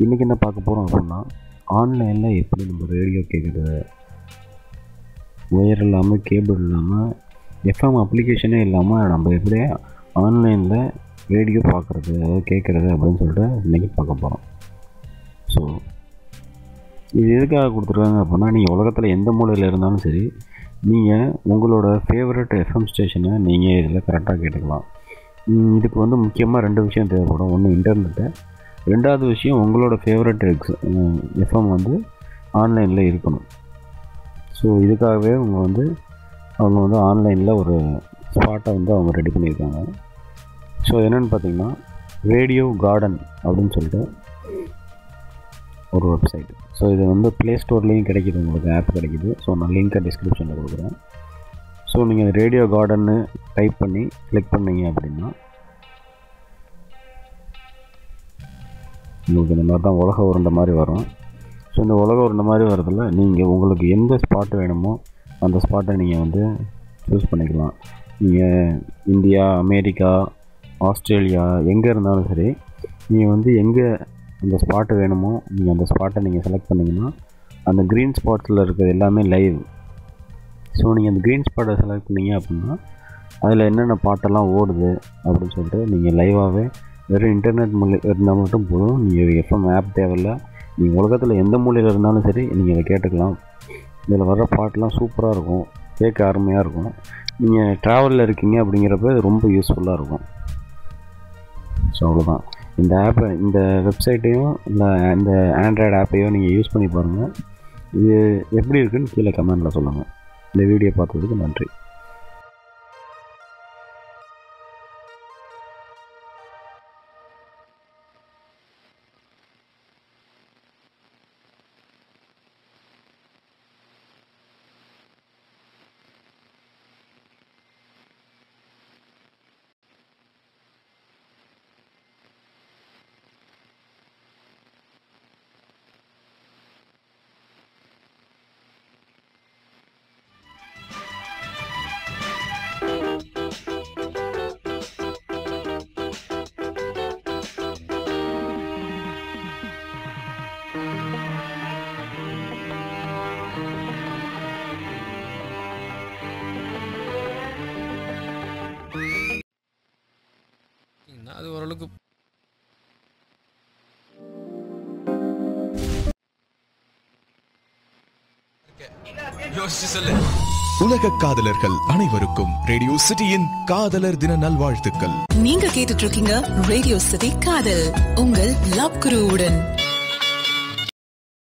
இன்றைக்கி என்ன பார்க்க போகிறோம் அப்படின்னா, ஆன்லைனில் எப்படி நம்ம ரேடியோ கேட்குறது, ஒயர் இல்லாமல், கேபிள் இல்லாமல், எஃப்எம் அப்ளிகேஷனே இல்லாமல் நம்ம எப்படி ஆன்லைனில் ரேடியோ பார்க்குறது, அதாவது கேட்குறது அப்படின்னு சொல்லிட்டு இன்றைக்கி பார்க்க போகிறோம். ஸோ இது எதுக்காக கொடுத்துருக்காங்க அப்படின்னா, நீங்கள் உலகத்தில் எந்த மூலையில் இருந்தாலும் சரி, நீங்கள் உங்களோட ஃபேவரட் எஃப்எம் ஸ்டேஷனை நீங்கள் இதில் கரெக்டாக கேட்டுக்கலாம். இதுக்கு வந்து முக்கியமாக 2 விஷயம் தேவைப்படும். ஒன்று இன்டர்நெட்டு, 2வது விஷயம் உங்களோட ஃபேவரட் எஃப்எம் வந்து ஆன்லைனில் இருக்கணும். ஸோ இதுக்காகவே அவங்க வந்து ஆன்லைனில் ஒரு ஸ்பாட்டை வந்து அவங்க ரெடி பண்ணியிருக்காங்க. ஸோ என்னென்னு பார்த்தீங்கன்னா, ரேடியோ கார்டன் அப்படின்னு சொல்லிட்டு ஒரு வெப்சைட். ஸோ இது வந்து ப்ளே ஸ்டோர்லேயும் கிடைக்கிது, உங்களுக்கு ஆப் கிடைக்கிது. ஸோ நான் லிங்க்கை டிஸ்கிரிப்ஷனில் கொடுக்குறேன். ஸோ நீங்கள் ரேடியோ கார்டன்னு டைப் பண்ணி கிளிக் பண்ணிங்க அப்படின்னா உங்களுக்கு இந்த மாதிரி தான் உலக உருண்டை மாதிரி வரும். ஸோ இந்த உலக உருண்டை மாதிரி வரதில் நீங்கள் உங்களுக்கு எந்த ஸ்பாட் வேணுமோ அந்த ஸ்பாட்டை நீங்கள் வந்து சூஸ் பண்ணிக்கலாம். நீங்கள் இந்தியா, அமெரிக்கா, ஆஸ்திரேலியா எங்கே இருந்தாலும் சரி, நீங்கள் வந்து எங்கே அந்த ஸ்பாட்டு வேணுமோ நீங்கள் அந்த ஸ்பாட்டை நீங்கள் செலக்ட் பண்ணிங்கன்னா அந்த க்ரீன் ஸ்பாட்ஸில் இருக்கிறது எல்லாமே லைவ். ஸோ நீங்கள் அந்த க்ரீன் ஸ்பாட்டை செலக்ட் பண்ணிங்க அப்படின்னா அதில் என்னென்ன பாட்டெல்லாம் ஓடுது அப்படின்னு சொல்லிட்டு நீங்கள் லைவாகவே வெறும் இன்டர்நெட் இருந்தால் மட்டும் போதும். நீங்கள் எஃப்எம் ஆப் தேவையில்லை. நீங்கள் உலகத்தில் எந்த மூலையில் இருந்தாலும் சரி நீங்கள் இதை கேட்டுக்கலாம். இதில் வர்ற பாட்டெலாம் சூப்பராக இருக்கும், கேட்க அருமையாக இருக்கும். நீங்கள் ட்ராவலில் இருக்கீங்க அப்படிங்கிறப்ப ரொம்ப யூஸ்ஃபுல்லாக இருக்கும். ஸோ அவ்வளோதான். இந்த ஆப்பை, இந்த வெப்சைட்டையும் இல்லை இந்த ஆண்ட்ராய்டு ஆப்பையும் நீங்கள் யூஸ் பண்ணி பாருங்கள். இது எப்படி இருக்குன்னு கீழே கமெண்டில் சொல்லுங்கள். இந்த வீடியோ பார்த்ததுக்கு நன்றி. அது ஓரளவுக்கு யோசிச்சு சொல்லு. உலக காதலர்கள் அனைவருக்கும் ரேடியோ சிட்டியின் காதலர் தின நல்வாழ்த்துக்கள். நீங்க கேட்டுட்டு இருக்கீங்க ரேடியோ சிட்டி காதல், உங்கள் லவ் குருவுடன்.